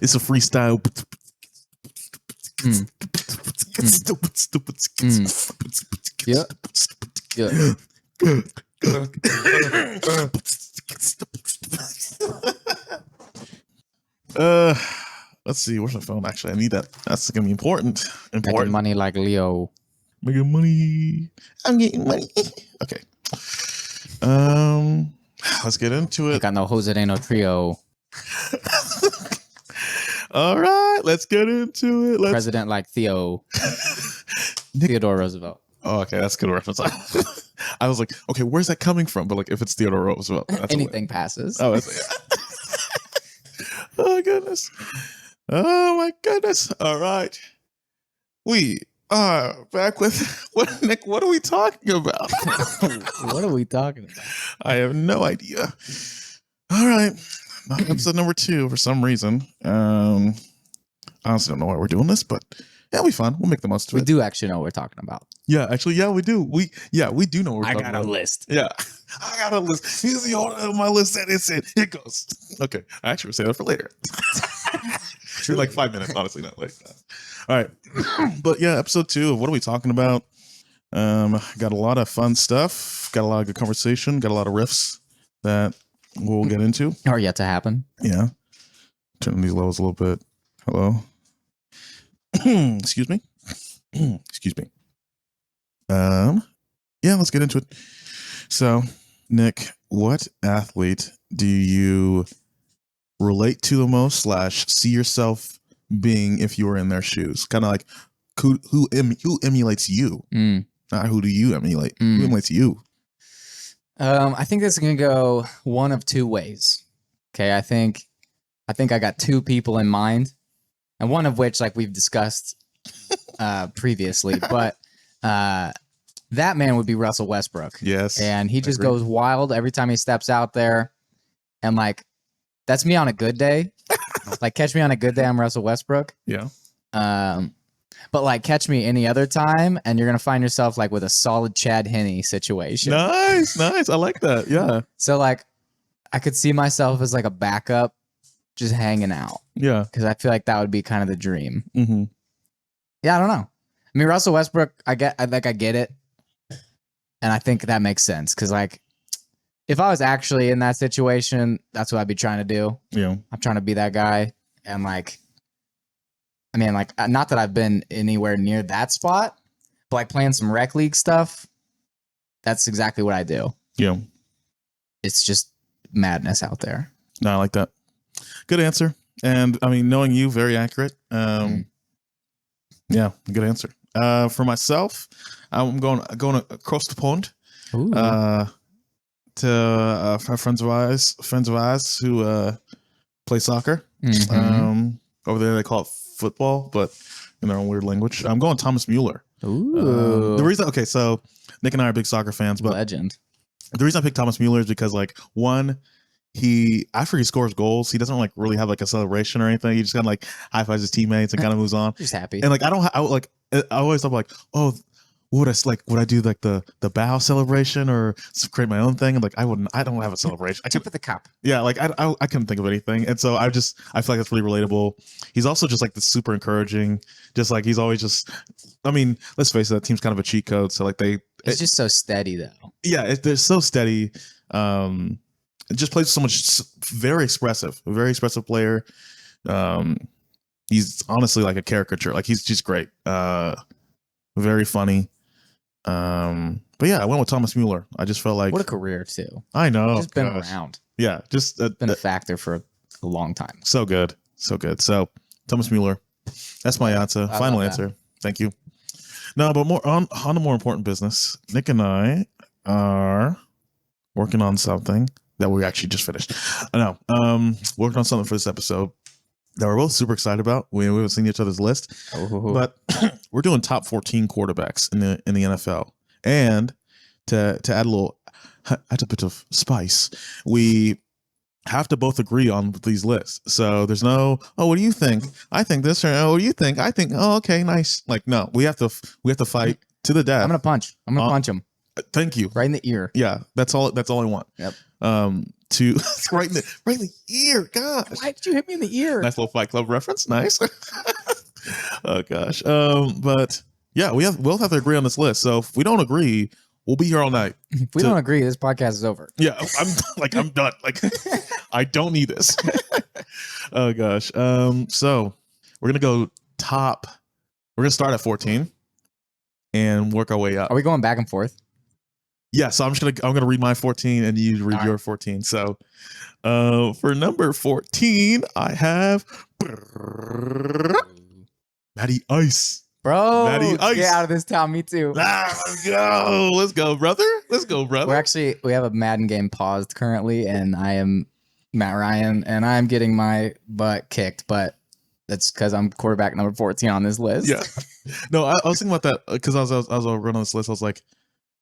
It's a freestyle. Let's see. Where's my phone? Actually, I need that. That's gonna be important. Making money like Leo. Making money. I'm getting money. Okay. Let's get into it. I got no Josedeno trio. All right, let's get into it. President like Theodore Roosevelt. Oh, okay, that's a good reference. I was like, okay, where's that coming from? But like, if it's Theodore Roosevelt, that's anything passes. Oh, oh goodness. Oh my goodness. All right, we are back with Nick. What are we talking about? What are we talking about? I have no idea. All right, episode number 2 for some reason. I honestly don't know why we're doing this, but it'll be fun. We'll make the most of it. We do actually know what we're talking about. Yeah, actually, yeah, we do. We do know what we're talking about. I got a list. Yeah, I got a list. Here's the order of my list that it's in. Here it goes. Okay, I actually will say that for later. True. Like 5 minutes, honestly, not like that. All right, but yeah, episode 2 of what are we talking about? Got a lot of fun stuff. Got a lot of good conversation. Got a lot of riffs that we'll get into. Or yet to happen. Yeah. Turning these levels a little bit. Hello. Excuse me. Excuse me. Yeah, let's get into it. So, Nick, what athlete do you relate to the most / see yourself being if you were in their shoes? Kind of like who emulates you? Who do you emulate? Who emulates you? I think this is gonna go one of 2 ways. Okay, I think I got 2 people in mind, and one of which, like we've discussed previously, but that man would be Russell Westbrook. Yes, and he just goes wild every time he steps out there, and like that's me on a good day. Like catch me on a good day, I'm Russell Westbrook. Yeah. But like catch me any other time, and you're gonna find yourself like with a solid Chad Henne situation. Nice. I like that. Yeah. So like, I could see myself as like a backup, just hanging out. Yeah. Because I feel like that would be kind of the dream. Mm-hmm. Yeah, I don't know. I mean, Russell Westbrook, I get it, and I think that makes sense. Because like, if I was actually in that situation, that's what I'd be trying to do. Yeah. I'm trying to be that guy, and like. I mean, like, not that I've been anywhere near that spot, but like playing some rec league stuff, that's exactly what I do. Yeah. It's just madness out there. No, I like that. Good answer. And I mean, knowing you, very accurate. Yeah, good answer. For myself, I'm going across the pond to friends of ours who play soccer. Over there, they call it football, but in their own weird language. I'm going Thomas Mueller. Ooh. The reason, okay, so Nick and I are big soccer fans, but legend. The reason I picked Thomas Mueller is because, like, one, after he scores goals, he doesn't like really have like a celebration or anything. He just kind of like high fives his teammates and kind of moves on. Just happy. And like, I always thought like, oh, would I do like the bow celebration or create my own thing? And like, I don't have a celebration. I tip of the cup. Yeah. Like I couldn't think of anything. And so I feel like that's really relatable. He's also just like the super encouraging, just like, he's always just, I mean, let's face it, that team's kind of a cheat code. So like it's just so steady though. Yeah. They're so steady. It just plays so much, very expressive player. He's honestly like a caricature. Like he's just great. Very funny. But yeah, I went with Thomas Mueller. I just felt like what a career too. I know. He's been around. Yeah, just been a factor for a long time. So good. So Thomas Mueller. That's my answer. Final answer. Thank you. No, but more on the more important business. Nick and I are working on something that we actually just finished. I know. Working on something for this episode that we're both super excited about. We haven't seen each other's list, but we're doing top 14 quarterbacks in the NFL. And to add a bit of spice, we have to both agree on these lists. So there's no, oh, what do you think? I think this, or oh, what do you think? I think, oh, okay, nice. Like, no, we have to fight to the death. I'm gonna punch him. Thank you. Right in the ear. Yeah, that's all I want. Yep. to right in the ear. Gosh. Why did you hit me in the ear? Nice little Fight Club reference. Nice. Oh gosh. But yeah, we'll have to agree on this list. So if we don't agree, we'll be here all night. If we don't agree, this podcast is over. Yeah, I'm done. Like I don't need this. Oh gosh. So we're gonna go top. We're gonna start at 14 and work our way up. Are we going back and forth? Yeah, so I'm gonna read my 14 and you read your 14. So for number 14, I have Matty Ice. Bro, Matty Ice. get out of this town. Me too. Let's go. Let's go, brother. Let's go, brother. We have a Madden game paused currently, and I am Matt Ryan, and I'm getting my butt kicked, but that's because I'm quarterback number 14 on this list. Yeah. No, I was thinking about that because I was running this list. I was like,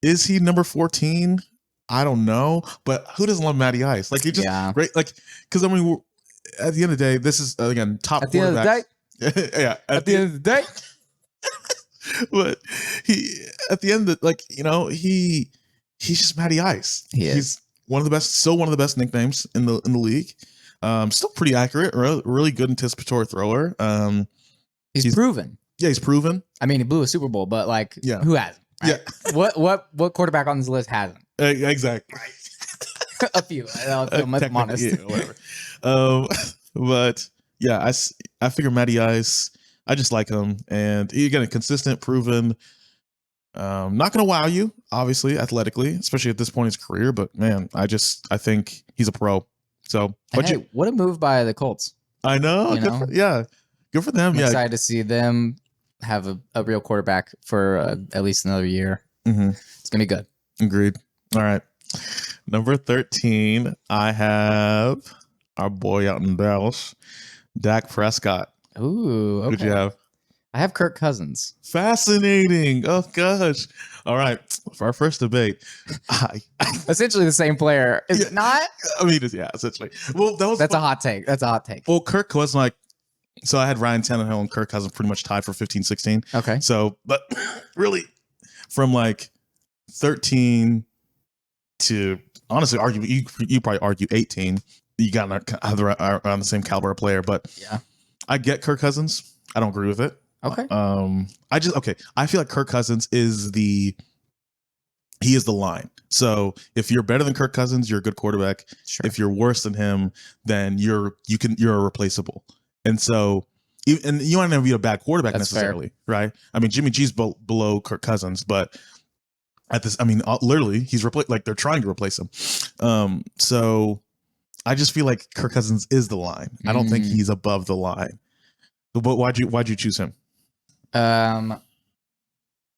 is he number 14? I don't know, but who doesn't love Matty Ice? Like, he just great. Like, because I mean, at the end of the day, this is again top at the end of the day. Yeah, at the end of the day. But he, at the end, of like, you know, he's just Matty Ice. He's one of the best, still one of the best nicknames in the league. Still pretty accurate, really good anticipatory thrower. He's proven. Yeah, he's proven. I mean, he blew a Super Bowl, but like, who hasn't? Right? Yeah. What quarterback on this list hasn't? Exactly. A few. I'm honest. Yeah, whatever. But yeah, I figure Matty Ice. I just like him, and he again consistent, proven. Not gonna wow you, obviously, athletically, especially at this point in his career. But man, I think he's a pro. So, what a move by the Colts. I know. Good for them. I'm excited to see them have a real quarterback for at least another year. Mm-hmm. It's gonna be good. Agreed. All right. Number 13, I have our boy out in Dallas, Dak Prescott. Ooh, okay. Who'd you have? I have Kirk Cousins. Fascinating. Oh gosh. All right. For our first debate, essentially the same player, is it not? I mean, yeah, essentially. Well, that's a hot take. That's a hot take. Well, Kirk was like, so I had Ryan Tannehill and Kirk Cousins pretty much tied for 15-16. Okay. So, but really, from like 13 to honestly argue, you probably argue 18. You got on the same caliber of player, but yeah, I get Kirk Cousins. I don't agree with it. Okay. I feel like Kirk Cousins is the line. So if you're better than Kirk Cousins, you're a good quarterback. Sure. If you're worse than him, then you're replaceable. And so, and you might never be a bad quarterback necessarily, right? I mean, Jimmy G's below Kirk Cousins, but at this, I mean, literally, he's like they're trying to replace him. So I just feel like Kirk Cousins is the line. I don't think he's above the line. But why'd you choose him? I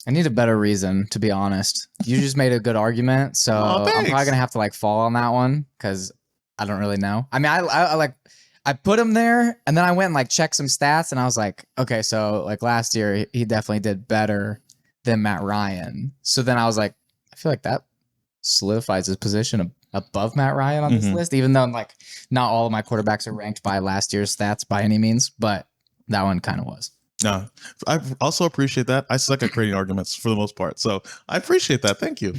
need a better reason, to be honest. You just made a good argument, so I'm probably gonna have to like fall on that one because I don't really know. I mean, I put him there, and then I went and like checked some stats, and I was like, okay, so like last year he definitely did better than Matt Ryan. So then I was like, I feel like that solidifies his position above Matt Ryan on this list, even though like not all of my quarterbacks are ranked by last year's stats by any means, but that one kind of was. No, I also appreciate that. I suck at creating arguments for the most part, so I appreciate that. Thank you.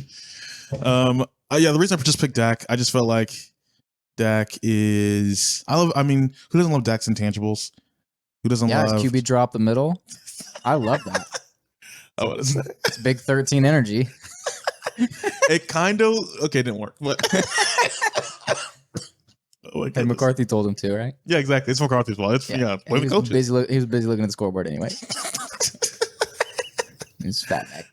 The reason I just picked Dak, I just felt like Dak is. I mean, who doesn't love Dak's intangibles? Who doesn't love his QB drop the middle? I love that. I want to say it's big 13 energy. It kind of didn't work, but. And McCarthy told him to, right? Yeah, exactly. It's McCarthy's fault. It's he was busy looking at the scoreboard anyway. He's fat neck.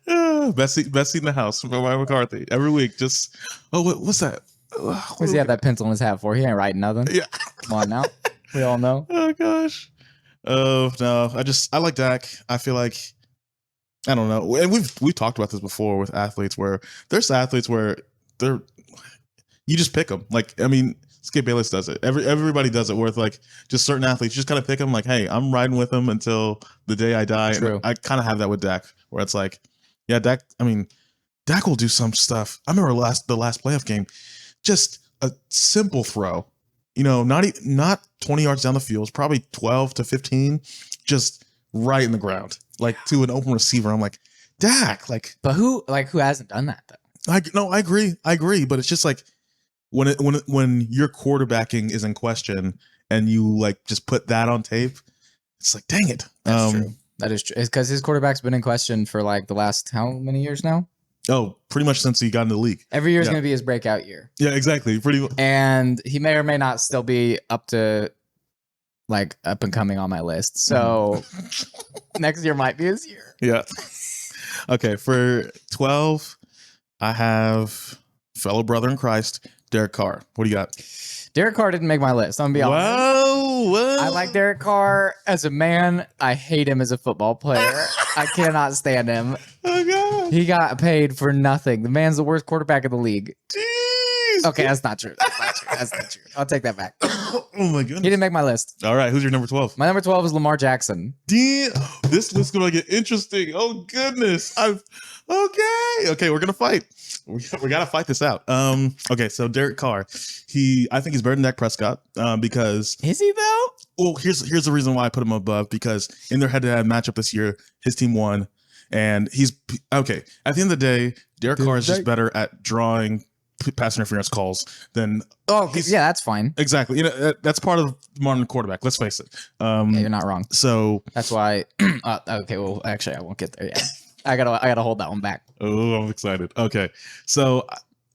Best seat in the house by McCarthy every week. Just what's that? What does he have that pencil in his hat for? He ain't writing nothing. Yeah, come on now. We all know. Oh gosh. Oh no. I like Dak. I feel like I don't know. And we've talked about this before with athletes where there's athletes where you just pick them. Like I mean. Skip Bayless does it. Everybody does it. Where like just certain athletes, you just kind of pick them. Like, hey, I'm riding with them until the day I die. True. And I kind of have that with Dak, where it's like, yeah, Dak. I mean, Dak will do some stuff. I remember the last playoff game, just a simple throw. You know, not 20 yards down the field, probably 12 to 15, just right in the ground, like to an open receiver. I'm like, Dak, like. But who hasn't done that though? I agree, but it's just like. when your quarterbacking is in question and you like just put that on tape, it's like, dang it. That's true. That is true. It's because his quarterback's been in question for like the last how many years now? Oh, pretty much since he got in the league. Every year is going to be his breakout year. Yeah, exactly. And he may or may not still be up and coming on my list. So next year might be his year. Yeah. Okay, for 12, I have fellow brother in Christ, Derek Carr. What do you got? Derek Carr didn't make my list. I'm going to be honest. Whoa. I like Derek Carr as a man. I hate him as a football player. I cannot stand him. Oh, God. He got paid for nothing. The man's the worst quarterback in the league. Jeez. Okay, that's not true. That's not true. I'll take that back. Oh, my goodness. He didn't make my list. All right, who's your number 12? My number 12 is Lamar Jackson. Damn. This list's going to get interesting. Oh, goodness. Okay, we're going to fight. We got to fight this out. Okay, so Derek Carr, I think he's better than Dak Prescott because is he though? Well, here's the reason why I put him above, because in their head-to-head matchup this year, his team won, and he's okay. At the end of the day, Derek Carr is just better at drawing pass interference calls than. Oh, yeah, that's fine. Exactly. You know, that's part of the modern quarterback. Let's face it. Yeah, you're not wrong. So that's why. Okay, well, actually, I won't get there yet. I gotta hold that one back. Oh, I'm excited. Okay, so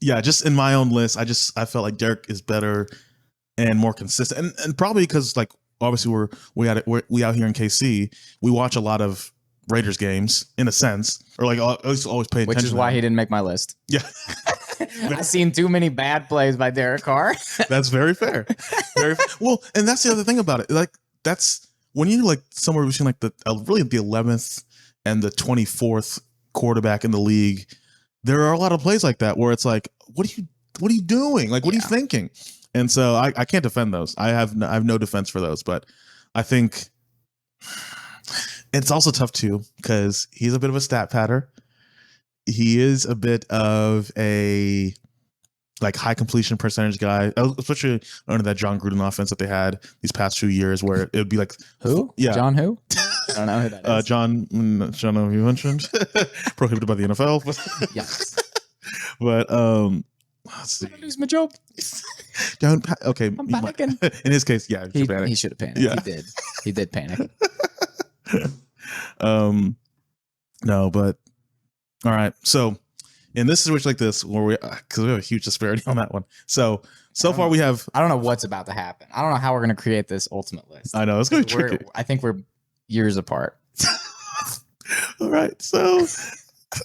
yeah, just in my own list, I felt like Derek is better and more consistent, and probably because like obviously we out here in KC, we watch a lot of Raiders games in a sense, or like I always pay attention. Which is why he didn't make my list. Yeah. I've seen too many bad plays by Derek Carr. That's very fair. Well, and that's the other thing about it. Like that's when you're like somewhere between like the 11th and the 24th quarterback in the league, there are a lot of plays like that where it's like, what are you doing? Like, what are you thinking? And so I can't defend those. I have no defense for those, but I think it's also tough too, because he's a bit of a stat patter. He is a bit of a like high completion percentage guy, especially under that John Gruden offense that they had these past few years, where it would be like who? Yeah, John who? I don't know who that is. John, who you mentioned, prohibited by the NFL. Yes, but let's see. Lose my job. Don't. Okay, I'm panicking. In his case, yeah, he should have panicked. Yeah. He did panic. No, but all right. So in this situation like this, where because we have a huge disparity on that one. So far we have. I don't know what's about to happen. I don't know how we're going to create this ultimate list. I know it's going to be tricky. I think we're years apart. All right. So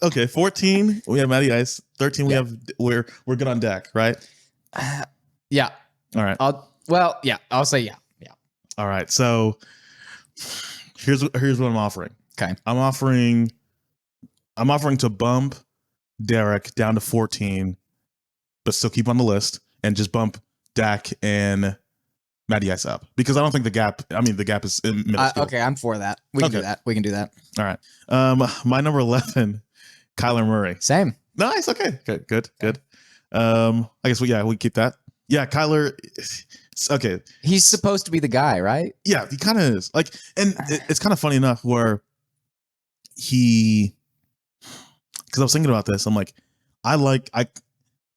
okay, 14 we have Matty Ice. 13 we have we're good on Dak, right? Yeah. All right. I'll say yeah. All right. So here's what I'm offering. Okay. I'm offering to bump Derek down to 14, but still keep on the list, and just bump Dak and Matty Ice up, because I don't think the gap is minuscule. Okay, I'm for that. We can do that. All right. My number 11, Kyler Murray. Same. Nice. Okay. Good. I guess we keep that. Yeah, Kyler. Okay. He's supposed to be the guy, right? Yeah, he kind of is. Like, and it's kind of funny enough where because I was thinking about this. I'm like, I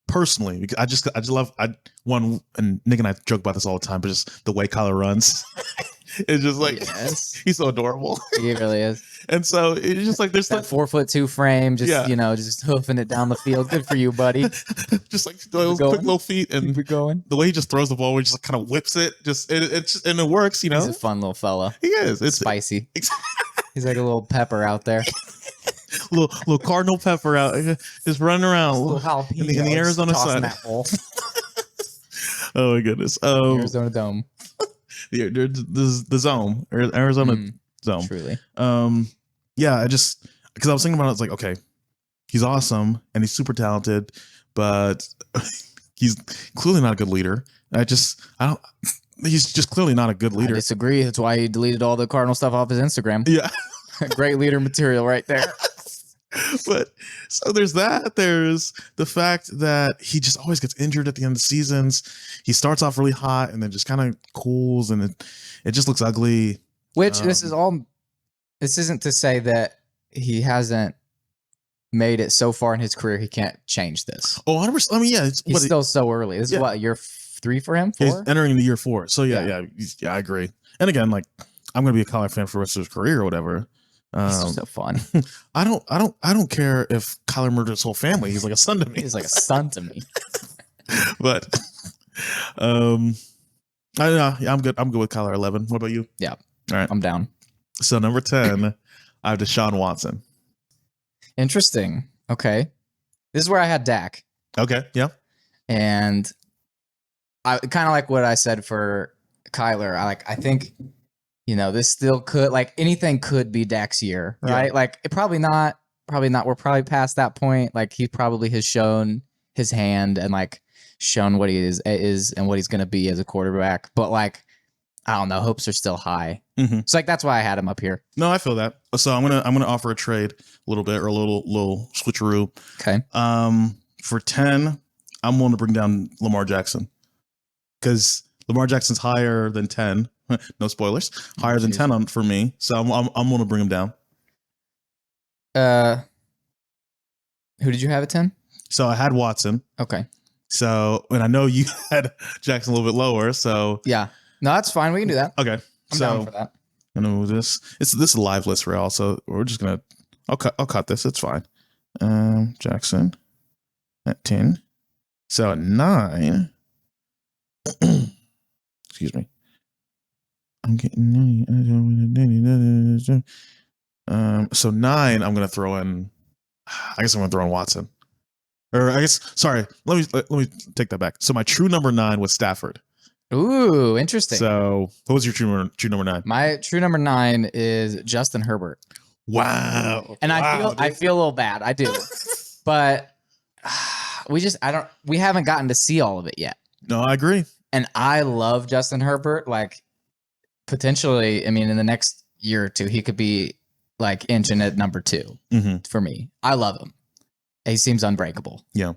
personally, because I just love, and Nick and I joke about this all the time, but just the way Kyler runs. It's just like, he's so adorable. He really is. And so it's just like, there's that 4'2" frame, just hoofing it down the field. Good for you, buddy. Just like those quick little feet, and keep it going. The way he just throws the ball, where he just kind of whips it, and it works. You know, he's a fun little fella. He is. It's spicy. He's like a little pepper out there. little cardinal pepper out, just running around in the Arizona side. Oh my goodness. Arizona Dome. The zone, or Arizona zone. Truly. Yeah, because I was thinking about it, it's like, okay, he's awesome and he's super talented, but he's clearly not a good leader. He's just clearly not a good leader. I disagree. That's why he deleted all the Cardinal stuff off his Instagram. Yeah. Great leader material right there. But so there's that. There's the fact that he just always gets injured at the end of seasons. He starts off really hot and then just kind of cools, and it just looks ugly. Which this isn't to say that he hasn't made it so far in his career, he can't change this. Oh, 100%. I mean, yeah, it's He's still so early. This is what, year 3 for him? 4? He's entering into year 4. So yeah, I agree. And again, like I'm gonna be a Kyler fan for the rest of his career or whatever. He's so fun. I don't care if Kyler murdered his whole family. He's like a son to me. He's like a son to me. But I don't know. Yeah, I'm good. I'm good with Kyler 11. What about you? Yeah. All right. I'm down. So number 10, I have Deshaun Watson. Interesting. Okay. This is where I had Dak. Okay. Yeah. And I kind of like what I said for Kyler. I think, this still could, like, anything could be Dak's year, right? Yeah. Like, it probably not. We're probably past that point. Like, he probably has shown his hand and like shown what he is and what he's going to be as a quarterback. But like, I don't know, hopes are still high. Mm-hmm. So like, that's why I had him up here. No, I feel that. So I'm gonna offer a trade a little bit, or a little switcheroo. Okay. For 10, I'm willing to bring down Lamar Jackson, because Lamar Jackson's higher than 10. No spoilers. Higher than 10 for me. So I'm willing to bring him down. Who did you have at 10? So I had Watson. Okay. So, and I know you had Jackson a little bit lower. So yeah, no, that's fine. We can do that. Okay. I'm down for that. I know this. This is a live list for all. So we're just gonna. I'll cut this. It's fine. Jackson at 10. So at 9. Excuse me. I'm getting. So 9. I'm gonna throw in. I guess I'm gonna throw in Watson. Or I guess, sorry, let me take that back. So my true number 9 was Stafford. Ooh, interesting. So what was your true number 9? My true number 9 is Justin Herbert. Wow. And I feel a little bad. I do. But we haven't gotten to see all of it yet. No, I agree. And I love Justin Herbert. Like, potentially, I mean, in the next year or two, he could be like inching at number 2 for me. I love him. He seems unbreakable. Yeah.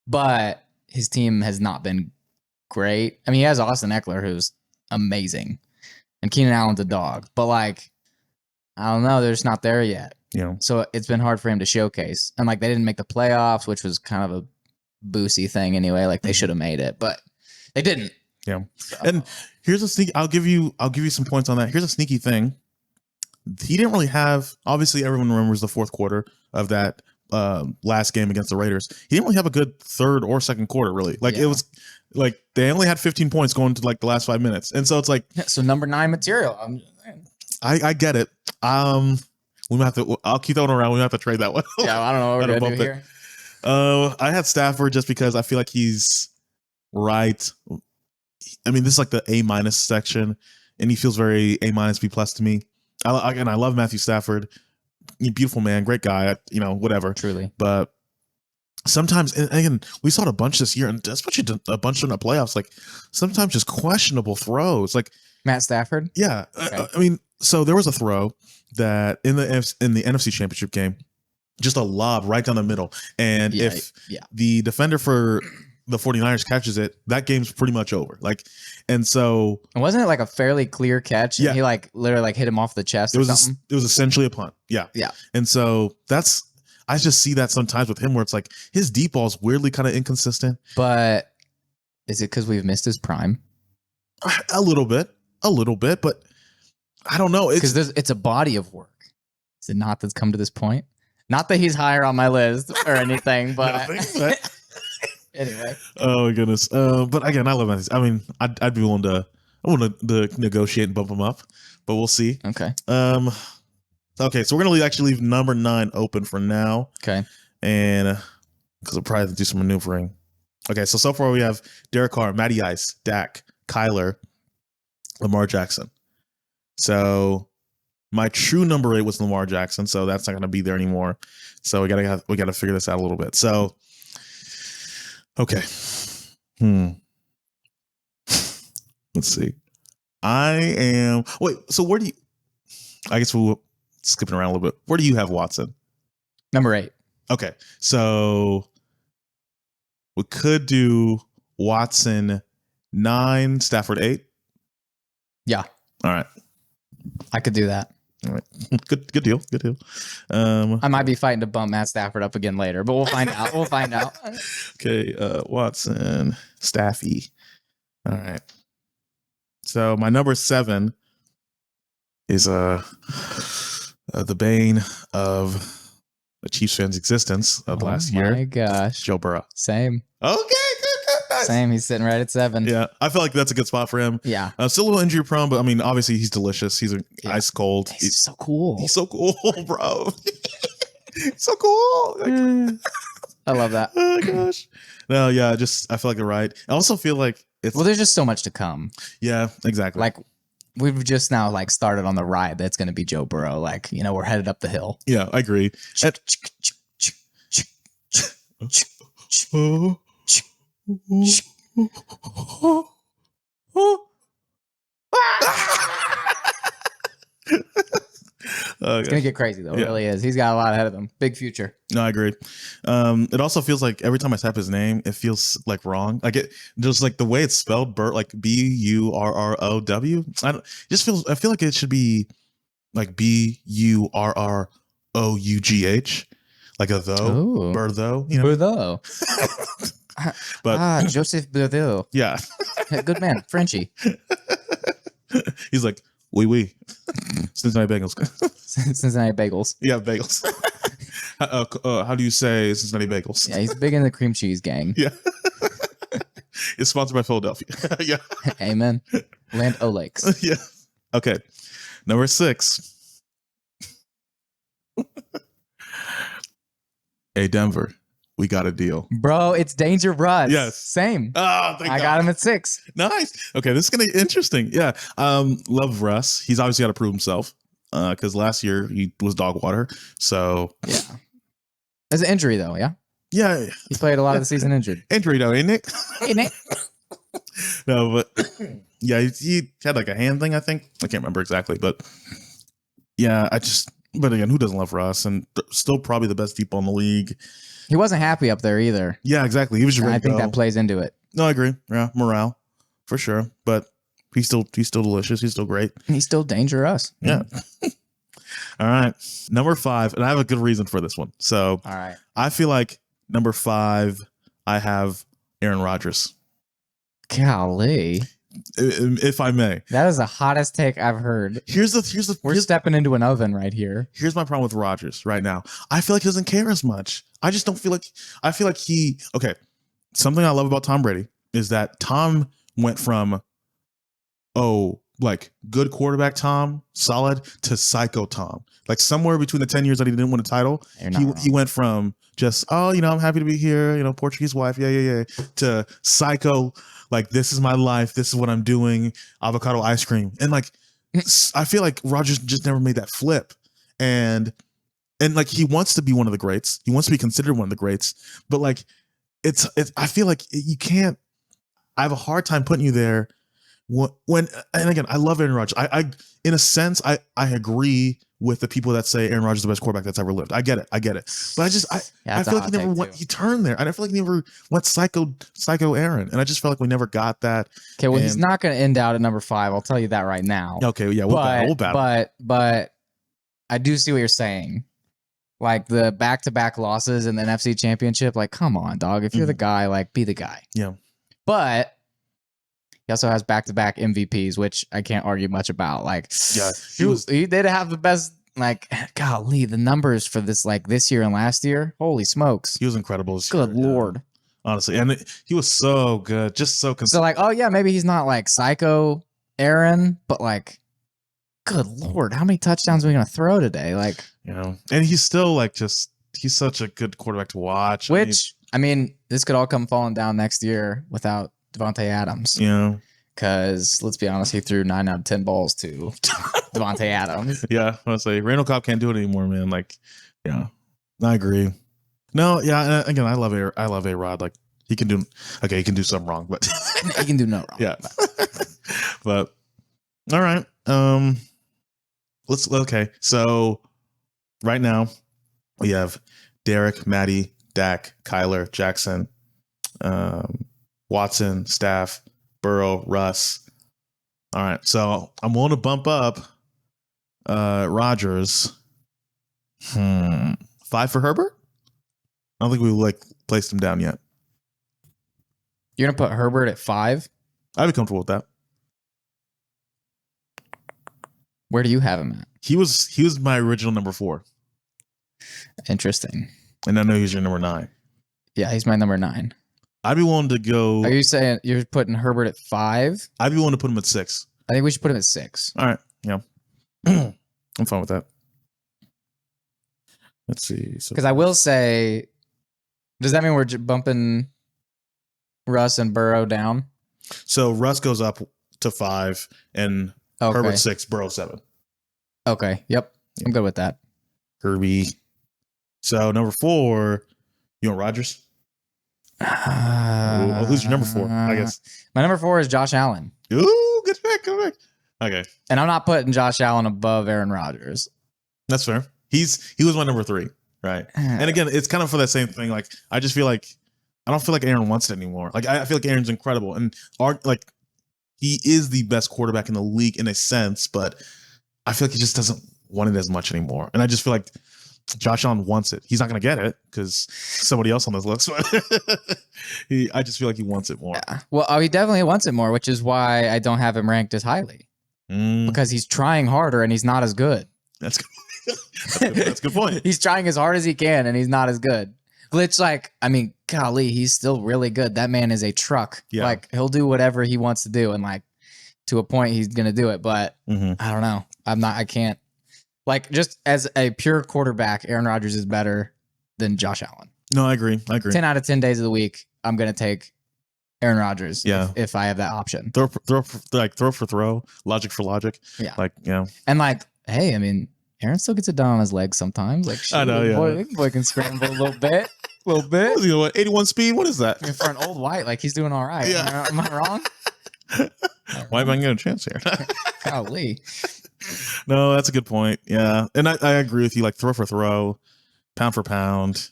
But his team has not been great. I mean, he has Austin Eckler, who's amazing. And Keenan Allen's a dog. But, like, I don't know. They're just not there yet. Yeah. So it's been hard for him to showcase. And, like, they didn't make the playoffs, which was kind of a boozy thing anyway. Like, they should have made it. But they didn't. Yeah. So. And here's a sneaky, I'll give you some points on that. Here's a sneaky thing. He didn't really have, obviously everyone remembers the fourth quarter of that last game against the Raiders. He didn't really have a good third or second quarter, really. Like, it was like they only had 15 points going to like the last 5 minutes. And so it's like, so number 9 material. I get it. We might have to, I'll keep that one around. We might have to trade that one. Yeah, I don't know what we're going to do here. I had Stafford just because I feel like he's right. I mean, this is like the A- section, and he feels very A- B+ to me. I love Matthew Stafford. Beautiful man, great guy, whatever. Truly. But sometimes, and again, we saw it a bunch this year, and especially a bunch in the playoffs, like sometimes just questionable throws. Like Matt Stafford? Yeah. Okay. I mean, so there was a throw that in the NFC Championship game, just a lob right down the middle. And if the defender for the 49ers catches it, that game's pretty much over. Like, and so wasn't it like a fairly clear catch? Yeah. And he like literally like hit him off the chest or something. It was essentially a punt. Yeah. Yeah. And so I just see that sometimes with him where it's like his deep ball's weirdly kind of inconsistent. But is it because we've missed his prime? A little bit, but I don't know. Because it's a body of work. Is it not that's come to this point? Not that he's higher on my list or anything, but anyway. Oh my goodness. But again, I love Matthews. I mean, I'd be willing to negotiate and bump him up, but we'll see. Okay. Okay, so we're gonna actually leave number 9 open for now. Okay. And because we'll probably have to do some maneuvering. Okay, so far we have Derek Carr, Matty Ice, Dak, Kyler, Lamar Jackson. So my true number 8 was Lamar Jackson, so that's not going to be there anymore. So we gotta figure this out a little bit. So, okay, let's see. So where do you? I guess we'll skipping around a little bit. Where do you have Watson? Number 8. Okay, so we could do Watson 9, Stafford 8. Yeah. All right. I could do that. All right. Good deal. I might be fighting to bump Matt Stafford up again later, but we'll find out. We'll find out. Okay, Watson, Staffy. All right. So my number 7 is the bane of a Chiefs fan's existence of last year. Oh my gosh. Joe Burrow. Same. Okay, good. Nice. Same. He's sitting right at 7. Yeah, I feel like that's a good spot for him. Yeah. Still a little injury prone, but I mean, obviously he's delicious. He's ice cold. He's so cool. He's so cool, bro. So cool. Like, I love that. oh gosh. No, yeah, I feel like you're right. I also feel like it's Well, there's just so much to come. yeah, exactly. Like we've just now like started on the ride that's going to be Joe Burrow. Like, you know, we're headed up the hill. Yeah, I agree. It's gonna get crazy though. It really is. He's got a lot ahead of him. Big future. No, I agree. It also feels like every time I type his name, it feels like wrong. Like it just like the way it's spelled, like Burrow. I don't just feels. I feel like it should be like Burrough, like a though, Burrow. You know, Burrow. but Joseph Burrow. yeah, Good man, Frenchie. He's like oui. Cincinnati Bengals. Cincinnati Bagels. Yeah, bagels. How do you say Cincinnati Bagels? Yeah, he's big in the cream cheese gang. Yeah. It's sponsored by Philadelphia. Yeah. Amen. Land O'Lakes. Yeah. Okay. Number 6. Hey, Denver. We got a deal. Bro, it's Danger Russ. Yes. Same. Oh, thank I God. got him at 6. Nice. Okay, this is gonna be interesting. Yeah. Love Russ. He's obviously got to prove himself. Because last year he was dog water. So yeah. There's an injury though, yeah? Yeah. He played a lot of the season injured. Injury though, ain't it? Hey, Nick. No, but yeah, he had like a hand thing, I think. I can't remember exactly, but yeah, but again, who doesn't love Russ? And still probably the best deep in the league. He wasn't happy up there either. Yeah, exactly. He was just ready I think to go. that plays into it. No, I agree. Yeah, morale for sure. But he's still delicious. He's still great. He's still dangerous. Yeah. All right. Number 5, and I have a good reason for this one. So all right. I feel like number 5, I have Aaron Rodgers. Golly. If I may. That is the hottest take I've heard. We're stepping into an oven right here. Here's my problem with Rodgers right now. I feel like he doesn't care as much. I just don't feel like something I love about Tom Brady is that Tom went from like good quarterback Tom, solid, to psycho Tom. Like somewhere between the 10 years that he didn't win a title, he went from just, I'm happy to be here, Portuguese wife, yeah, to psycho, like this is my life, this is what I'm doing, avocado ice cream. And like I feel like Rodgers just never made that flip. And like he wants to be one of the greats. He wants to be considered one of the greats. But like it's I feel like you can't. I have a hard time putting you there when and again, I love Aaron Rodgers. I in a sense I agree with the people that say Aaron Rodgers is the best quarterback that's ever lived. I get it. But I feel like he never went. He turned there. I feel like he never went psycho Aaron. And I just felt like we never got that. Okay, well, he's not going to end out at number 5. I'll tell you that right now. Okay, yeah, we'll battle. But I do see what you're saying. Like the back-to-back losses in the NFC Championship. Like, come on, dog. If you're the guy, like, be the guy. Yeah. But he also has back-to-back MVPs, which I can't argue much about. Like, yeah, he did have the best. Like, golly, the numbers for this year and last year. Holy smokes, he was incredible. Good Lord, honestly, and he was so good, just so consistent. So like, oh yeah, maybe he's not like psycho Aaron, but like, good Lord, how many touchdowns are we gonna throw today? Like, and he's still like he's such a good quarterback to watch. Which I mean, this could all come falling down next year without Devontae Adams. Yeah. Because let's be honest, he threw 9 out of 10 balls to Devontae Adams. Yeah, I was like, Randall Cobb can't do it anymore, man. Like, yeah, I agree. No, yeah, again, I love A-Rod. Like, he can do something wrong, but he can do no wrong. Yeah, but all right. Okay. So right now we have Derek, Matty, Dak, Kyler, Jackson, Watson, Staff, Burrow, Russ. All right. So I'm willing to bump up Rodgers. 5 for Herbert? I don't think we placed him down yet. You're gonna put Herbert at 5? I'd be comfortable with that. Where do you have him at? He was my original number 4. Interesting. And I know he's your number 9. Yeah, he's my number 9. I'd be willing to go. Are you saying you're putting Herbert at 5? I'd be willing to put him at 6. I think we should put him at 6. All right. Yeah. I'm fine with that. Let's see. Because I will say, does that mean we're bumping Russ and Burrow down? So Russ goes up to 5 and Herbert 6, Burrow 7. Okay. Yep. I'm good with that. Kirby. So number 4, you want Rodgers? Who's your number 4? I guess my number 4 is Josh Allen. Ooh, good pick. Good pick. Okay. And I'm not putting Josh Allen above Aaron Rodgers. That's fair. He was my number 3, right? And again, it's kind of for that same thing. Like, I just feel like I don't feel like Aaron wants it anymore. Like, I feel like Aaron's incredible, and he is the best quarterback in the league in a sense, but I feel like he just doesn't want it as much anymore. And I just feel like Josh Allen wants it. He's not going to get it because somebody else on this list. I just feel like he wants it more. Yeah. Well, he definitely wants it more, which is why I don't have him ranked as highly. Because he's trying harder and he's not as good. That's good. That's a good point. He's trying as hard as he can and he's not as good. Glitch, golly, he's still really good. That man is a truck. Yeah. Like, he'll do whatever he wants to do, and to a point, he's gonna do it. But I don't know. I can't. Just as a pure quarterback, Aaron Rodgers is better than Josh Allen. No, I agree. 10 out of 10 days of the week, I'm gonna take Aaron Rodgers. Yeah. If I have that option. Throw for throw, logic for logic. Yeah. Yeah. And hey, I mean, Aaron still gets it done on his legs sometimes. I know, yeah. Boy can scramble a little bit. What is he, 81 speed? What is that? For an old white, he's doing all right. Yeah. Am I wrong? Why am I getting a chance here? Golly. No, that's a good point. Yeah. And I agree with you. Throw for throw, pound for pound.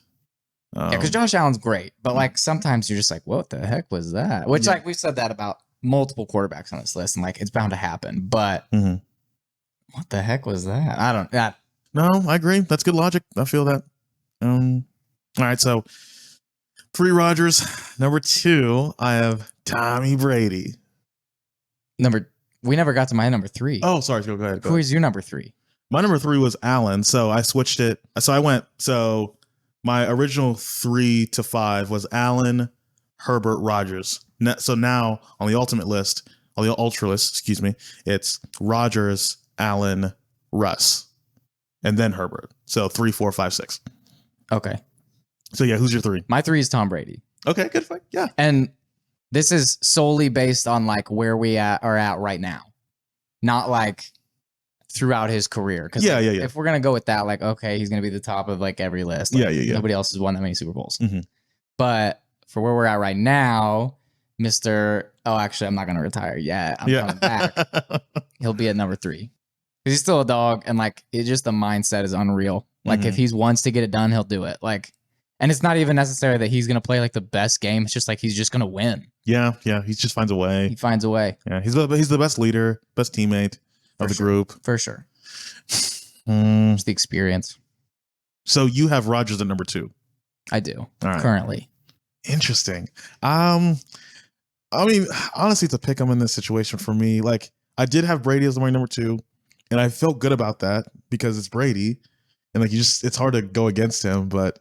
Yeah, because Josh Allen's great. But sometimes you're just what the heck was that? Which we've said that about multiple quarterbacks on this list. And it's bound to happen. But what the heck was that? I don't. No, I agree. That's good logic. I feel that. All right, so 3 Rodgers. Number 2, I have Tommy Brady. We never got to my number 3. Oh, sorry. Go ahead. Who is your number 3? My number 3 was Allen, so I switched it. So my original 3 to 5 was Allen, Herbert, Rodgers. So now on the ultimate list, on the ultra list, it's Rodgers, Allen, Russ, and then Herbert. So 3, 4, 5, 6. Okay. So yeah, who's your 3? My 3 is Tom Brady. Okay, good fight. Yeah. And this is solely based on where we are at right now, not throughout his career. Because if we're gonna go with that, okay, he's gonna be the top of every list. Nobody else has won that many Super Bowls. But for where we're at right now, actually, I'm not gonna retire yet. I'm coming back. He'll be at number 3 because he's still a dog, and it's just the mindset is unreal. If he wants to get it done, he'll do it. And it's not even necessary that he's going to play the best game. It's just he's just going to win. Yeah. He just finds a way. He finds a way. Yeah, he's the best leader, best teammate of the group. For sure. It's the experience. So you have Rodgers at number 2. I do. All right. Currently. Interesting. I mean, honestly, to pick him in this situation for me, I did have Brady as my number 2, and I felt good about that because it's Brady, and it's hard to go against him, but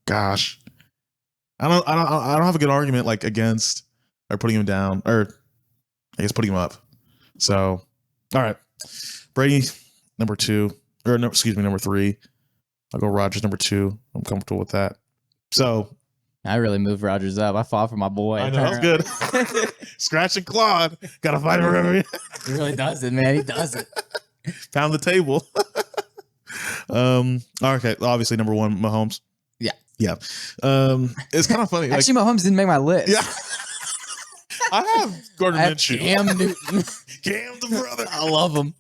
gosh, I don't have a good argument against or putting him down, or I guess putting him up. So, all right, Brady number 2, or no, excuse me, number 3. I'll go Rodgers number 2. I'm comfortable with that. So I really moved Rodgers up. I fought for my boy. I know, that's good. Scratch and clawed. Gotta fight for him. He really does it, man. He does it. Pound the table. Okay, obviously number 1, Mahomes. Yeah. It's kind of funny. Actually, Mahomes didn't make my list. Yeah. I have Gardner Minshew. Cam Newton. Cam the brother. I love him.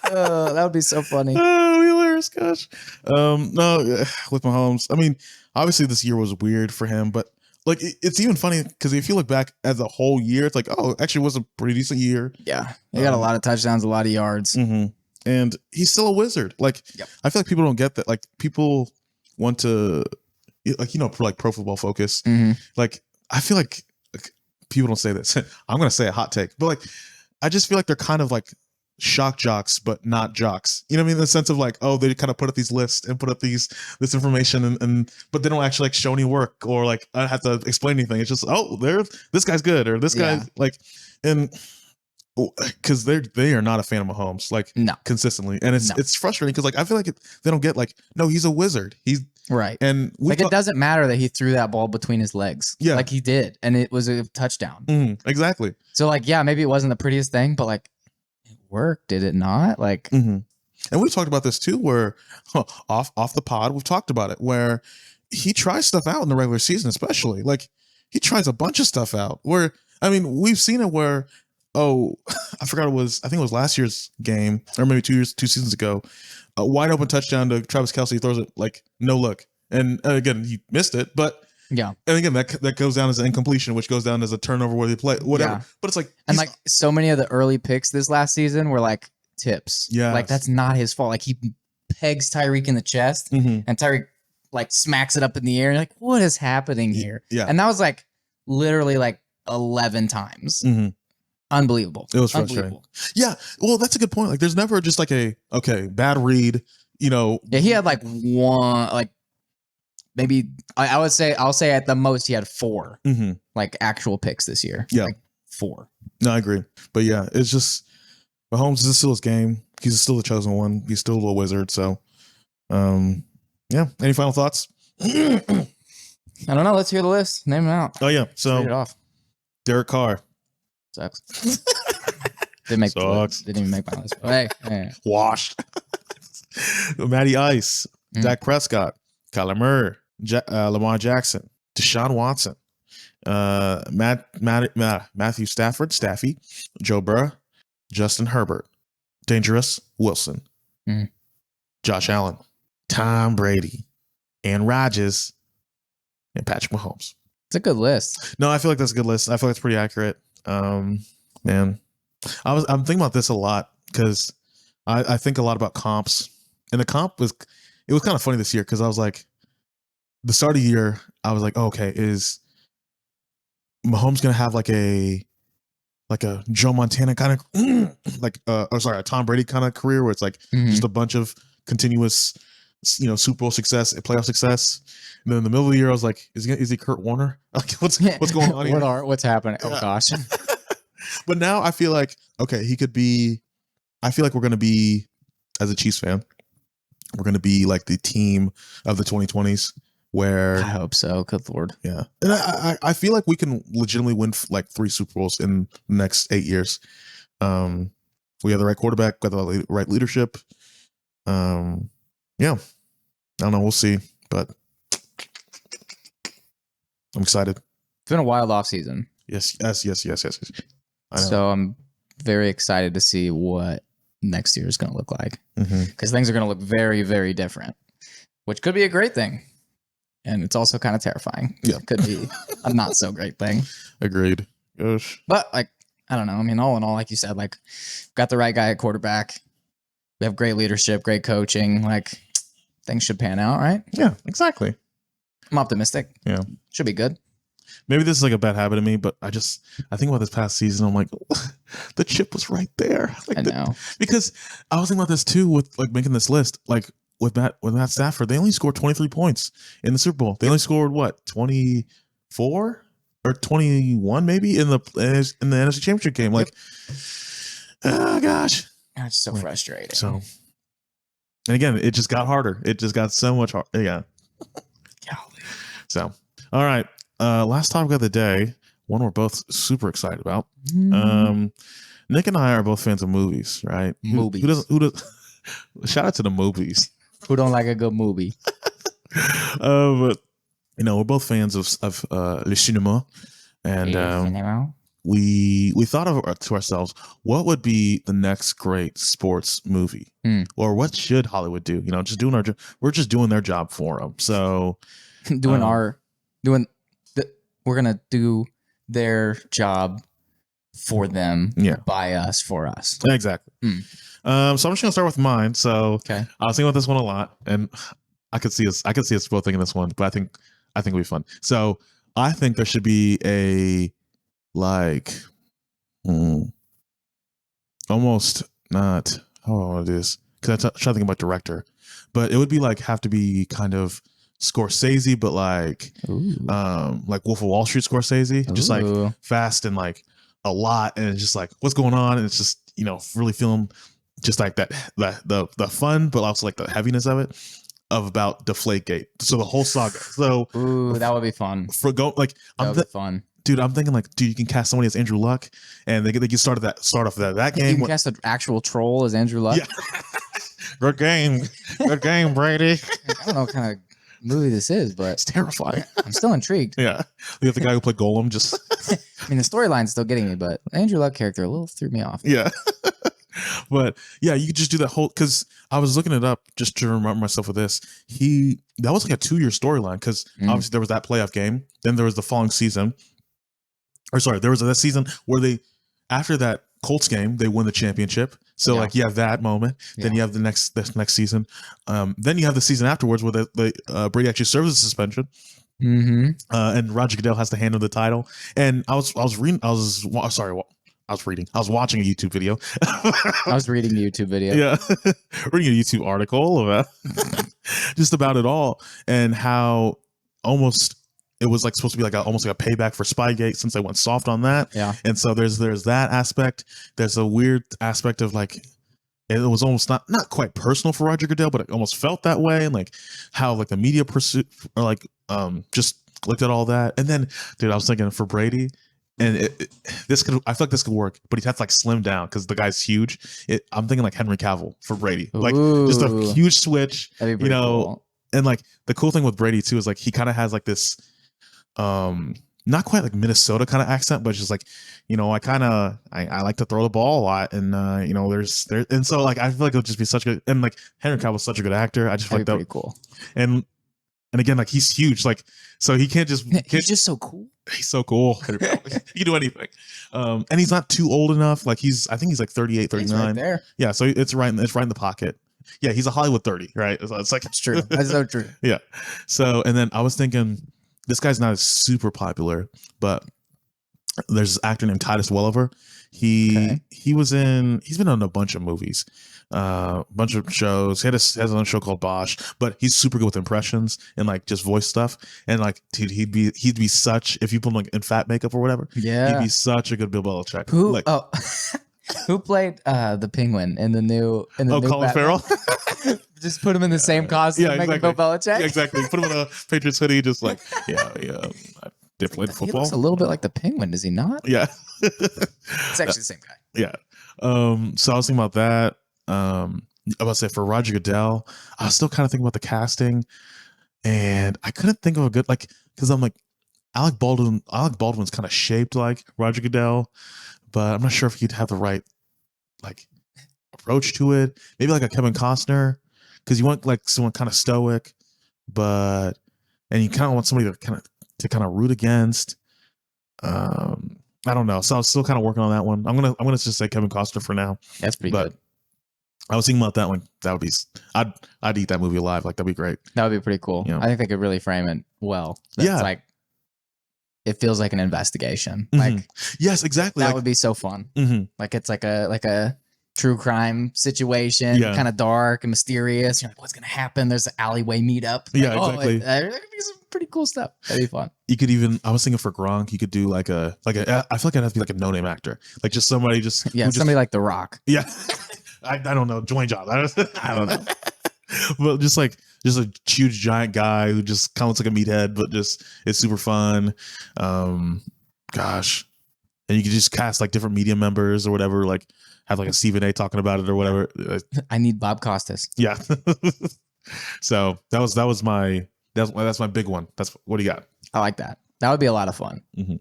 That would be so funny. Oh, hilarious, gosh. No, with Mahomes. I mean, obviously this year was weird for him, but like it's even funny because if you look back as a whole year, it's like, oh, actually, it was a pretty decent year. Yeah, he got a lot of touchdowns, a lot of yards, and he's still a wizard. Like, I feel like people don't get that. Like, people want to, like, like Pro Football Focus. Like, I feel like people don't say this. I'm gonna say a hot take, but like, I just feel like they're kind of like shock jocks, but not jocks. You know what I mean? In the sense of like, oh, they kind of put up these lists and put up this information, and but they don't actually like show any work or like I have to explain anything. It's just, oh, this guy's good or this guy like, and because they are not a fan of Mahomes like consistently, and it's frustrating because like I feel like they don't get like, no, he's a wizard. He's right, and like it doesn't matter that he threw that ball between his legs. Yeah, like he did, and it was a touchdown. Exactly. So like, yeah, maybe it wasn't the prettiest thing, but like, work, did it not? Like, and we've talked about this too, where off the pod we've talked about it, where he tries stuff out in the regular season, especially like he tries a bunch of stuff out. Where I mean, we've seen it where I think it was last year's game or maybe 2 seasons ago, a wide open touchdown to Travis Kelce. He throws it like no look, and again he missed it, but. Yeah, and again that goes down as an incompletion, which goes down as a turnover where they play whatever. Yeah. But it's like, and like so many of the early picks this last season were like tips. Yeah, like that's not his fault. Like he pegs Tyreek in the chest, and Tyreek like smacks it up in the air. You're like, what is happening here? Yeah, and that was like literally like 11 times. Unbelievable. It was frustrating. Yeah, well, that's a good point. Like, there's never just like bad read. Yeah, he had like one like. Maybe I'll say at the most he had 4 like actual picks this year. Yeah, like 4. No, I agree. But yeah, it's just Mahomes is still his game. He's still the chosen one. He's still a little wizard. So, yeah. Any final thoughts? I don't know. Let's hear the list. Name them out. Oh yeah. So read it off. Derek Carr sucks. Didn't even make my list. Hey. Washed. Matty Ice, Dak Prescott, Kyler Murray. Lamar Jackson, Deshaun Watson, Matthew Stafford, Staffy, Joe Burrow, Justin Herbert, Dangerous Wilson, Josh Allen, Tom Brady, and Rodgers, and Patrick Mahomes. It's a good list. No, I feel like that's a good list. I feel like it's pretty accurate. Man, I'm thinking about this a lot because I think a lot about comps, and the comp was kind of funny this year because I was like. The start of the year, I was like, oh, okay, is Mahomes gonna have like a Joe Montana kind of a Tom Brady kind of career where it's like just a bunch of continuous, Super Bowl success and playoff success. And then in the middle of the year, I was like, is he Kurt Warner? Like, what's going on here? What's happening? Oh gosh. But now I feel like, okay, he could be. I feel like we're gonna be, as a Chiefs fan, we're gonna be like the team of the 2020s. Where I hope so. Good Lord. Yeah. And I feel like we can legitimately win like 3 Super Bowls in the next 8 years. We have the right quarterback, got the right leadership. Yeah. I don't know. We'll see. But I'm excited. It's been a wild offseason. Yes. So I'm very excited to see what next year is going to look like. Because things are going to look very, very different, which could be a great thing. And it's also kind of terrifying. Yeah. It could be a not so great thing. Agreed. Gosh. But like, I don't know. I mean, all in all, like you said, like got the right guy at quarterback. We have great leadership, great coaching. Like things should pan out, right? Yeah, exactly. I'm optimistic. Yeah. Should be good. Maybe this is like a bad habit of me, but I think about this past season. I'm like, the chip was right there. Like I know. Because I was thinking about this too with like making this list. Like, with Matt Stafford, they only scored 23 points in the Super Bowl. They only scored what, 24 or 21 maybe in the NFC Championship game. Like, oh gosh, that's so frustrating. So, and again, it just got harder. It just got so much harder. Yeah. So, all right. Last topic of the day, one we're both super excited about. Nick and I are both fans of movies, right? Movies. Who does? Shout out to the movies. Who don't like a good movie? But we're both fans of le cinema, and we thought of to ourselves, what would be the next great sports movie, or what should Hollywood do? Just doing we're just doing their job for them. So doing we're gonna do their job for them, by us, for us. Exactly. So I'm just gonna start with mine. So Okay. I was thinking about this one a lot, and I could see us both thinking this one, but I think it'll be fun. So I think there should be a like almost not how do I want to do this, because I'm trying to think about director, but it would be like have to be kind of Scorsese, but like Wolf of Wall Street Scorsese, just like fast and like a lot, and it's just like what's going on, and it's just really feeling just like that the fun, but also like the heaviness of it, of about Deflategate. So the whole saga. So that would be fun. That would be fun. Dude, I'm thinking like, you can cast somebody as Andrew Luck, and they can start off that game. You can cast an actual troll as Andrew Luck. Yeah. Good game, Brady. I don't know what kind of movie this is, but it's terrifying. I'm still intrigued. Yeah, we have the guy who played Golem. Just, I mean, the storyline's still getting me, but the Andrew Luck character a little threw me off. Yeah, but yeah, you could just do that whole, because I was looking it up just to remember myself with this. That was like a 2-year storyline, because obviously there was that playoff game, then there was the following season, there was that season where after that Colts game, they win the championship. So like you have that moment, then you have the next season, then you have the season afterwards where the Brady actually serves a suspension, and Roger Goodell has to hand him the title. And I was watching a YouTube video. I was reading a YouTube video. Yeah, reading a YouTube article about just about it all, and how almost it was like supposed to be like almost like a payback for Spygate, since they went soft on that. Yeah. And so there's that aspect. There's a weird aspect of like, it was almost not quite personal for Roger Goodell, but it almost felt that way. And like how like the media pursuit, or like just looked at all that. And then, dude, I was thinking for Brady, and I feel like this could work, but he'd have to like slim down because the guy's huge. I'm thinking like Henry Cavill for Brady, like just a huge switch, cool. And like the cool thing with Brady too is like he kind of has like this not quite like Minnesota kind of accent, but just like, I like to throw the ball a lot, and and so like I feel like it'll just be such good, and like Henry Cavill's such a good actor. I just feel like that pretty cool. And again, like he's huge, like so he's just so cool. He's so cool. He can do anything. And he's not too old enough. Like I think he's like 38, 39. Right there. Yeah, so it's right in the pocket. Yeah, he's a Hollywood 30, right? So it's like it's true. That's so true. Yeah. So and then I was thinking, this guy's not super popular, but there's this actor named Titus Welliver. He's been on a bunch of movies, bunch of shows. He has another show called Bosch, but he's super good with impressions and like just voice stuff. And like, dude, he'd be such, if you put him like in fat makeup or whatever, he'd be such a good Bill Belichick. Who played the Penguin in the new Colin Farrell? Just put him in the same costume, make him Bill Belichick. Yeah, exactly. Put him in a Patriots hoodie, just like I played football. He looks a little bit like the Penguin, does he not? Yeah, it's actually the same guy. Yeah. So I was thinking about that. I was about to say for Roger Goodell, I was still kind of thinking about the casting, and I couldn't think of a good because I'm like Alec Baldwin's kind of shaped like Roger Goodell, but I'm not sure if he'd have the right approach to it. Maybe like a Kevin Costner, because you want like someone kind of stoic, and you kind of want somebody to kind of root against. I don't know. So I was still kind of working on that one. I'm gonna just say Kevin Costner for now. That's pretty good. I was thinking about that one. That would be, I'd eat that movie alive. Like that'd be great. That would be pretty cool. Yeah. I think they could really frame it well. Yeah. Like, it feels like an investigation. Mm-hmm. Like, yes, exactly. That would be so fun. Mm-hmm. Like it's like a true crime situation, kind of dark and mysterious. You're like, what's gonna happen? There's an alleyway meetup. Like, exactly. There's some pretty cool stuff. That'd be fun. You could even, I was thinking for Gronk, you could do I feel like it has to be like a no-name actor, like just somebody somebody like The Rock. Yeah. I don't know, Dwayne Johnson. I don't know. But just a huge giant guy who just kind of looks like a meathead, but just is super fun. Gosh. And you could just cast like different media members or whatever, like have like a Stephen A talking about it or whatever. I need Bob Costas. Yeah. So that's my big one. What do you got? I like that. That would be a lot of fun. Mm-hmm.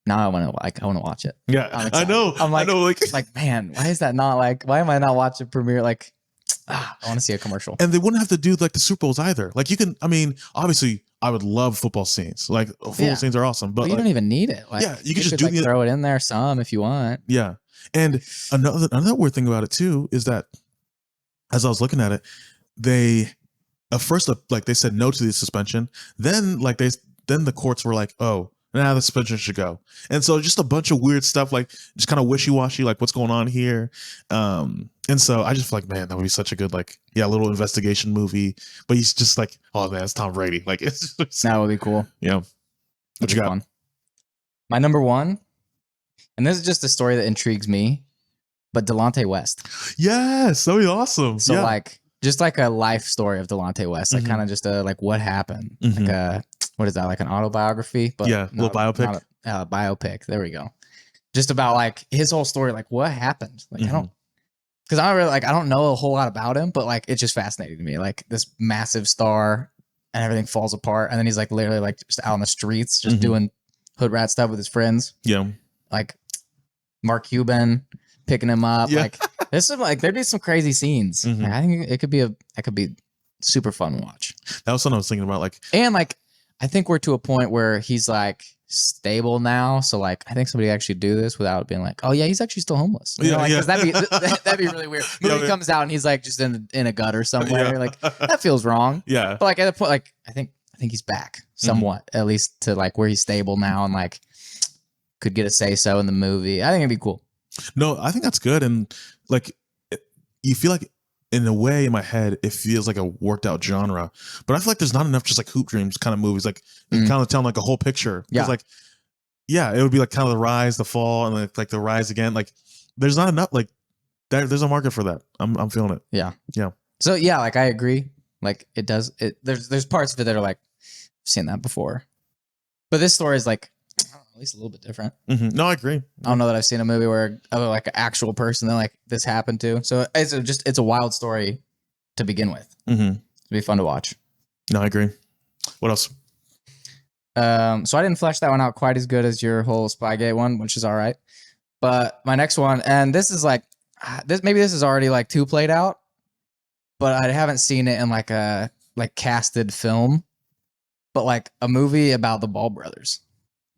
Now I want to watch it. Yeah, I know. I'm like, I know. Like, man, why is that not why am I not watching premiere? Like, I want to see a commercial. And they wouldn't have to do like the Super Bowls either. Like you can, I mean, obviously, I would love football scenes. Like football scenes are awesome, but you like, don't even need it. Like, yeah, you could just do like throw it in there some if you want. Yeah, and another weird thing about it too is that as I was looking at it, they at first like they said no to the suspension. Then then the courts were like, oh, nah, the suspension should go. And so just a bunch of weird stuff, like just kind of wishy-washy, like what's going on here. And so I just feel like, man, that would be such a good, like, little investigation movie. But he's just like, oh man, it's Tom Brady. Like it's just, that would be cool. Yeah. What you got? Fun. My number one, and this is just a story that intrigues me, but Delante West. Yes, that would be awesome. So like just like a life story of Delante West, like kind of just a like what happened, like a what is that, like an autobiography? But little biopic. Not a biopic. There we go. Just about like his whole story, like what happened. Like I don't know a whole lot about him, but like it's just fascinating to me. Like this massive star, and everything falls apart, and then he's like literally like just out on the streets, just doing hood rat stuff with his friends. Yeah, like Mark Cuban picking him up. Yeah. Like there's some like there'd be some crazy scenes. Like, I think it could be super fun to watch. That was something I was thinking about. Like, and like I think we're to a point where he's like stable now. So like I think somebody actually do this without being like, oh yeah, he's actually still homeless. You know, like, 'cause that'd be really weird. Movie comes out and he's like just in a gutter somewhere. Like that feels wrong. Yeah. But like at the point, like I think he's back somewhat, at least to like where he's stable now and like could get a say so in the movie. I think it'd be cool. No, I think that's good. And like, you feel like in a way in my head, it feels like a worked out genre, but I feel like there's not enough just like hoop dreams kind of movies, like kind of telling like a whole picture. Yeah. Like, it would be like kind of the rise, the fall, and like the rise again. Like there's not enough, like there's a market for that. I'm feeling it. Yeah. Yeah. So yeah, like I agree. Like it does, there's parts of it that are like, I've seen that before, but this story is like, at least a little bit different. No, I agree. I don't know that I've seen a movie where like an actual person that like this happened to. So it's a wild story to begin with. It'd be fun to watch. No, I agree. What else? So I didn't flesh that one out quite as good as your whole Spygate one, which is all right. But my next one, and this is like this is already like too played out, but I haven't seen it in like a casted film, but like a movie about the Ball brothers.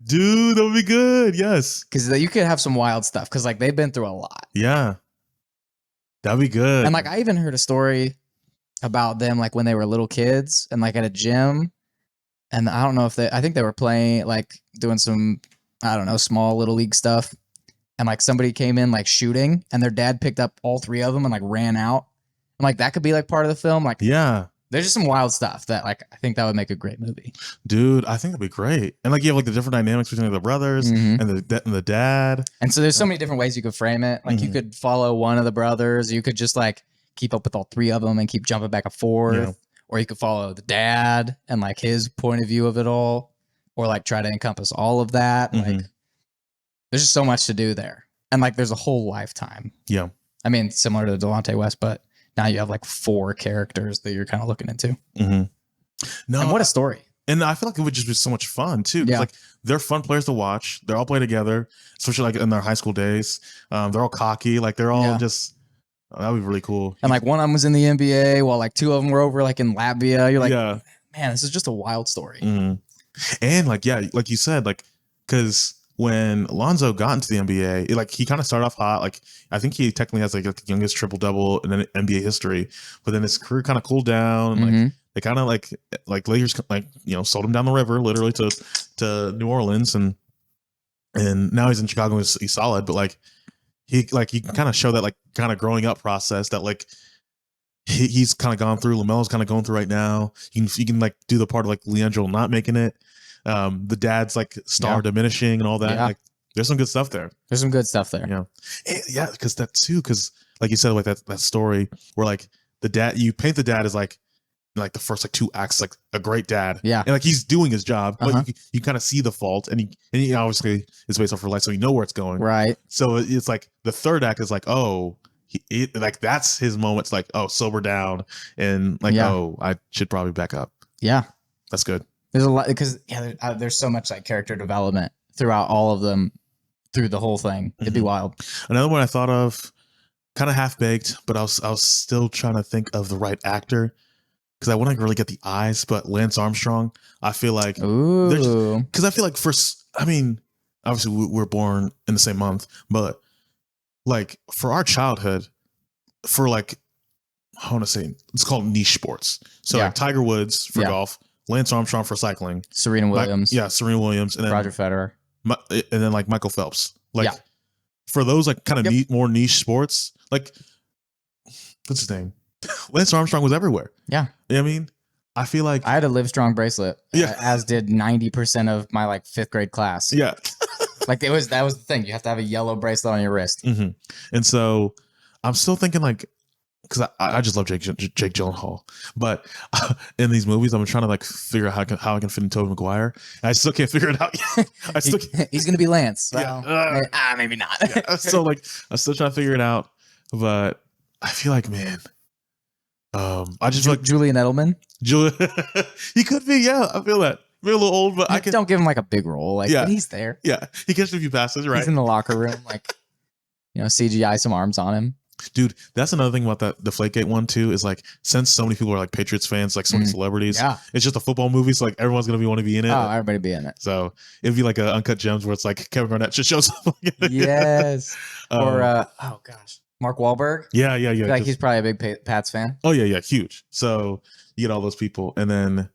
Dude, that would be good. Yes. Because you could have some wild stuff because like they've been through a lot. Yeah. That'd be good. And like I even heard a story about them like when they were little kids and like at a gym. And I don't know if I think they were playing like doing some, I don't know, small little league stuff. And like somebody came in like shooting and their dad picked up all three of them and like ran out. And like that could be like part of the film. Like, yeah. There's just some wild stuff that like I think that would make a great movie. Dude, I think it'd be great. And like you have like the different dynamics between the brothers and the dad. And so there's so many different ways you could frame it. Like you could follow one of the brothers, you could just like keep up with all three of them and keep jumping back and forth. Yeah. Or you could follow the dad and like his point of view of it all, or like try to encompass all of that. Like there's just so much to do there. And like there's a whole lifetime. Yeah. I mean, similar to Delante West, but now you have like 4 characters that you're kind of looking into. No, and what a story! And I feel like it would just be so much fun too. Yeah, like they're fun players to watch. They're all playing together, especially like in their high school days. They're all cocky. Like they're all just. That would be really cool. And like one of them was in the NBA, while like 2 of them were over like in Latvia. You're like, man, this is just a wild story. And like like you said, like because when Alonzo got into the NBA, he kind of started off hot. Like I think he technically has like the youngest triple double in NBA history, but then his career kind of cooled down. And like they kind of like Lakers sold him down the river literally to New Orleans, and now he's in Chicago. He's solid, but like he can kind of show that like kind of growing up process that like he's kind of gone through. LaMelo's kind of going through right now. You can like do the part of like Leandro not making it. The dad's like star diminishing and all that. Like there's some good stuff there. There's some good stuff there. Yeah. And because that too, because like you said, like that story where like the dad, you paint the dad as like the first like 2 acts, like a great dad. Yeah. And like he's doing his job, but you kind of see the fault, and he obviously is based off real life, so you know where it's going. Right. So it's like the 3rd act is like, oh, like that's his moment. It's like, oh, sober down, and like, oh, I should probably back up. Yeah. That's good. There's a lot because there's so much like character development throughout all of them through the whole thing. It'd be wild. Another one I thought of kind of half baked, but I was still trying to think of the right actor because I wouldn't really get the eyes. But Lance Armstrong, I feel like, Ooh, because I feel like obviously we're born in the same month, but like for our childhood, for like I want to say it's called niche sports. So Yeah. like Tiger Woods for Yeah. golf, Lance Armstrong for cycling, Serena Williams. Serena Williams, and then Roger Federer. and then like Michael Phelps. Like Yeah. for those like kind of more niche sports, like what's his name? Lance Armstrong was everywhere. Yeah. You know what I mean? I feel like I had a Livestrong bracelet. Yeah. As did 90% of my like 5th grade class. yeah. Like that was the thing. You have to have a yellow bracelet on your wrist. hmm And so I'm still thinking like, because I just love Jake Gyllenhaal, but in these movies I'm trying to like figure out how I can fit in Tobey Maguire. And I still can't figure it out. He's gonna be Lance. Yeah. Well, maybe not. yeah. So like I'm still trying to figure it out, but I feel like man, I just feel like Julian Edelman. he could be. Yeah, I feel that. Maybe a little old, but Don't give him like a big role. Like, Yeah. but he's there. Yeah, he gets a few passes, right? He's in the locker room, like, CGI some arms on him. Dude, that's another thing about that Deflategate one too, is like since so many people are like Patriots fans, like so many celebrities, Yeah. it's just a football movie, so like everyone's gonna want to be in it. Oh, everybody be in it. So it'd be like a Uncut Gems where it's like Kevin Garnett just shows up. Yes. Or oh gosh, Mark Wahlberg. Yeah. I feel like he's probably a big Pats fan. Oh yeah, huge. So you get all those people, and then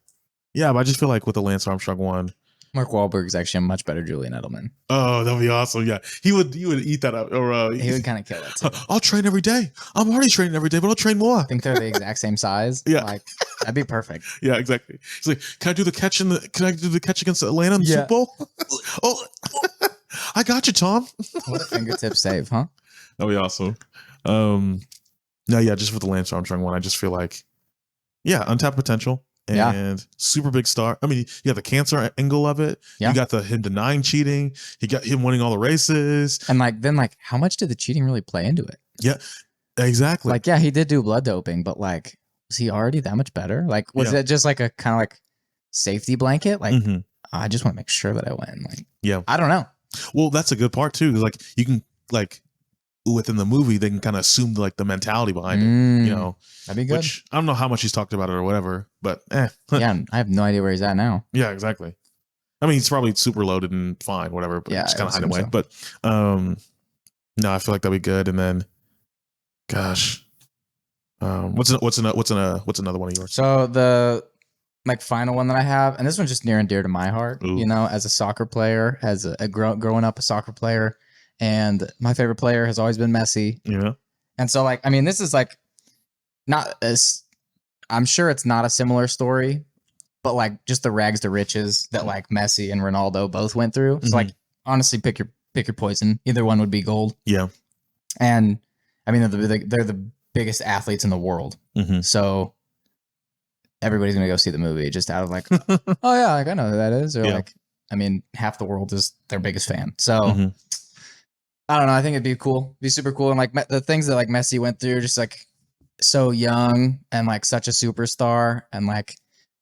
but I just feel like with the Lance Armstrong one, Mark Wahlberg is actually a much better Julian Edelman. oh, that'd be awesome. Yeah, he would eat that up, or He would kind of kill it too. I'll train every day. I'm already training every day, but I'll train more. I think they're the exact same size. Yeah. Like that'd be perfect. Yeah, exactly. He's like, can I do the catch against Atlanta in the Yeah. Super Bowl? oh, I got you, Tom. What a fingertip save, huh? That'd be awesome. No, yeah, just for the Lance Armstrong one, I just feel like, untapped potential and super big star. I mean, you got the cancer angle of it. Yeah. You got him denying cheating. You got him winning all the races. And then how much did the cheating really play into it? Yeah, exactly. Like, he did do blood doping, but like, was he already that much better? Like, was it just like a kind of like safety blanket? Like, I just want to make sure that I win. Like, I don't know. Well, that's a good part too, because like you can like within the movie they can kind of assume like the mentality behind it. That'd be good. Which I don't know how much he's talked about it or whatever, but yeah, I have no idea where he's at now. Yeah, exactly. I mean, he's probably super loaded and fine, whatever, but just kind of hide away. So. But no, I feel like that'd be good. And then, gosh, what's another one of yours? So the final one that I have, and this one's just near and dear to my heart. Ooh. As a soccer player, as growing up a soccer player, and my favorite player has always been Messi. Yeah. And so this is like not as, I'm sure it's not a similar story, but like just the rags to riches that like Messi and Ronaldo both went through. So like honestly, pick your poison. Either one would be gold. Yeah. And I mean they're the biggest athletes in the world. So everybody's gonna go see the movie just out of like, oh yeah, like I know who that is. Or like, I mean, half the world is their biggest fan. So I don't know. I think it'd be cool. Be super cool. And like the things that like Messi went through, just like so young and like such a superstar, and like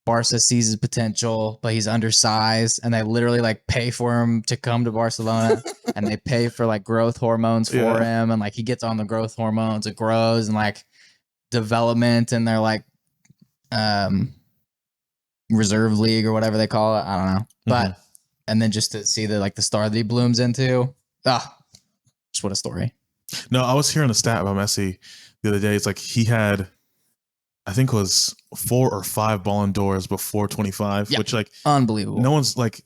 Barca sees his potential, but he's undersized, and they literally like pay for him to come to Barcelona, and they pay for like growth hormones for him, and like he gets on the growth hormones, it grows, and like development, and they're like reserve league or whatever they call it. I don't know, but and then just to see the star that he blooms into, just what a story. No, I was hearing a stat about Messi the other day. It's like he had, I think it was 4 or 5 Ballon d'Ors before 25, which like unbelievable. No one's like,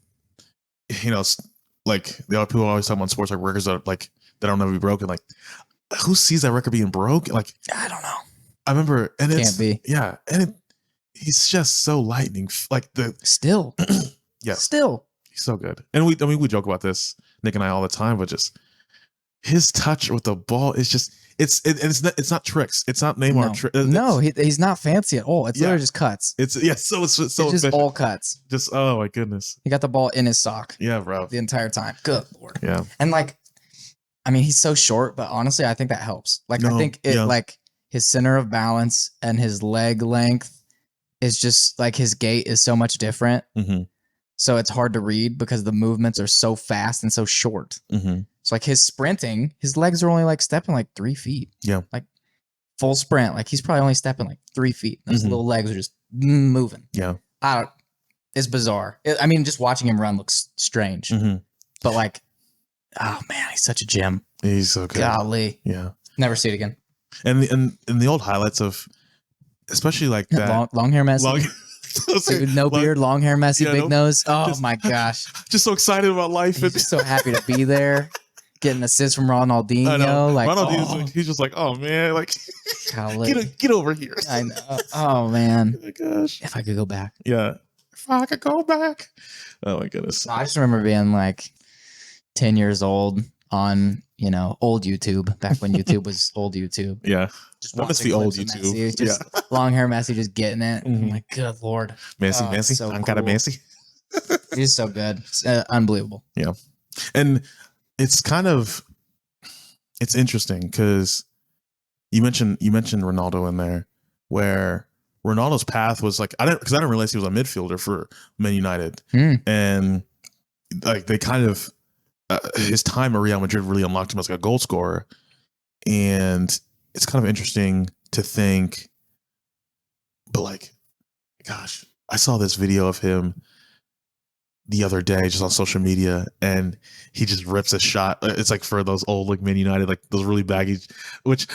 like the other people always talk about sports like records that like that don't never be broken. Like, who sees that record being broken? Like, I don't know. I remember, and Can't be. Yeah, and he's just so lightning. Like still, still, he's so good. And we joke about this, Nick and I, all the time, but just his touch with the ball is just it's not tricks. It's not Neymar. No, he's not fancy at all. It's literally just cuts. It's just efficient. All cuts. Just oh my goodness. He got the ball in his sock. Yeah, bro. The entire time. Good Lord. Yeah. And like, I mean, he's so short, but honestly, I think that helps. Like, I think like his center of balance and his leg length is just like his gait is so much different. So it's hard to read because the movements are so fast and so short. Mm-hmm. So like his sprinting, his legs are only like stepping like 3 feet. Yeah. Like full sprint. Like he's probably only stepping like 3 feet. Those little legs are just moving. Yeah. It's bizarre. I mean, just watching him run looks strange. Mm-hmm. But like, oh man, he's such a gem. He's so good. Golly. Yeah. Never see it again. And the old highlights of, especially like that long hair Messi. Dude, no beard, long hair Messi, big nose. Oh my gosh. Just so excited about life. He's just so happy to be there. Getting assists from Ronaldinho. Like, Ronaldinho's he's just like, oh man, like get over here. I know. Oh man. Oh my gosh. If I could go back. Yeah. If I could go back. Oh my goodness. I just remember being like 10 years old on, old YouTube, back when YouTube was old YouTube. Yeah. Just that must be old YouTube. Messi, just long hair Messi just getting it. Mm-hmm. I'm like, good Lord. Messi. So I'm kind of Messi. He's so good. It's unbelievable. Yeah. And it's interesting because you mentioned Ronaldo in there, where Ronaldo's path was like, I didn't realize he was a midfielder for Man United. And like they kind of, his time at Real Madrid really unlocked him as like a goal scorer. And it's kind of interesting to think, but like, gosh, I saw this video of him the other day just on social media, and he just rips a shot. It's like for those old like Man United, like those really baggy, which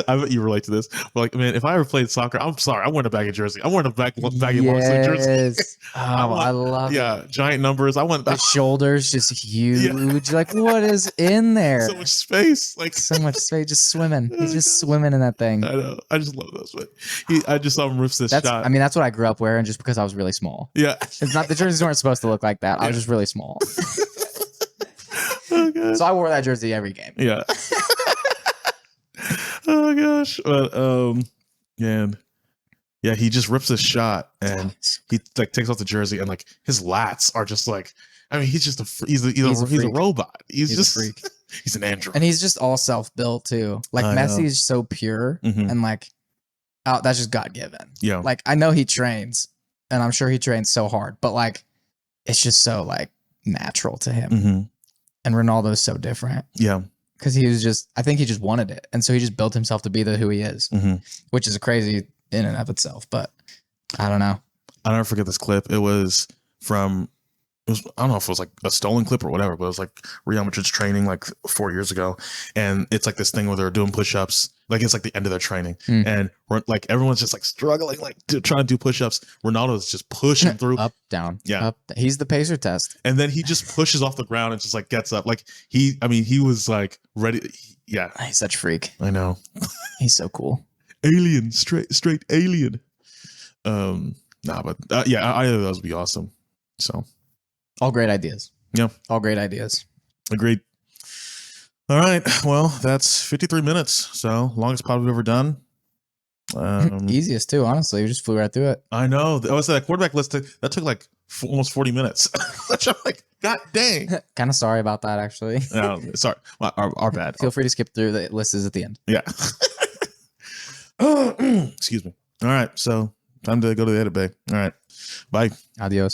I bet you relate to this. But like, man, if I ever played soccer, I'm sorry, I want a baggy jersey. I want a baggy long sleeve jersey. I love it. Yeah, giant numbers. I want the shoulders just huge. Yeah. Like, what is in there? So much space. Like so much space. Just swimming. He's just swimming in that thing. I know. I just love those. But I just saw him rips this shot. I mean, that's what I grew up wearing, just because I was really small. Yeah. It's not, the jerseys weren't supposed to look like that. I was just really small. Oh, so I wore that jersey every game. Yeah. Oh gosh. But man. Yeah, he just rips a shot and he like takes off the jersey, and like his lats are just like, I mean, he's a robot. He's just a freak. He's an android. And he's just all self-built too. Like Messi's so pure and like, oh, that's just God-given. Yeah. Like I know he trains, and I'm sure he trains so hard, but like it's just so like natural to him. Mm-hmm. And Ronaldo's so different. Yeah. Because I think he just wanted it. And so he just built himself to be who he is, which is crazy in and of itself. But I don't know. I'll never forget this clip. It was I don't know if it was like a stolen clip or whatever, but it was like Real Madrid's training like 4 years ago. And it's like this thing where they're doing push-ups. Like it's like the end of their training. And like everyone's just like struggling, like trying to do push-ups. Ronaldo's just pushing through. Up, down. Yeah. Up. He's the pacer test. And then he just pushes off the ground and just like gets up. Like he was like ready. Yeah. He's such a freak. I know. He's so cool. Alien, straight alien. But yeah, either of those would be awesome. So. All great ideas. Yeah. All great ideas. Agreed. All right. Well, that's 53 minutes. So longest pod we've ever done. Easiest too, honestly. We just flew right through it. I know. I was that quarterback list that took like almost 40 minutes. Which I'm like, God dang. Kind of sorry about that, actually. No, sorry. Well, our bad. Feel free to skip through. The list is at the end. Yeah. Excuse me. All right. So time to go to the edit bay. All right. Bye. Adios.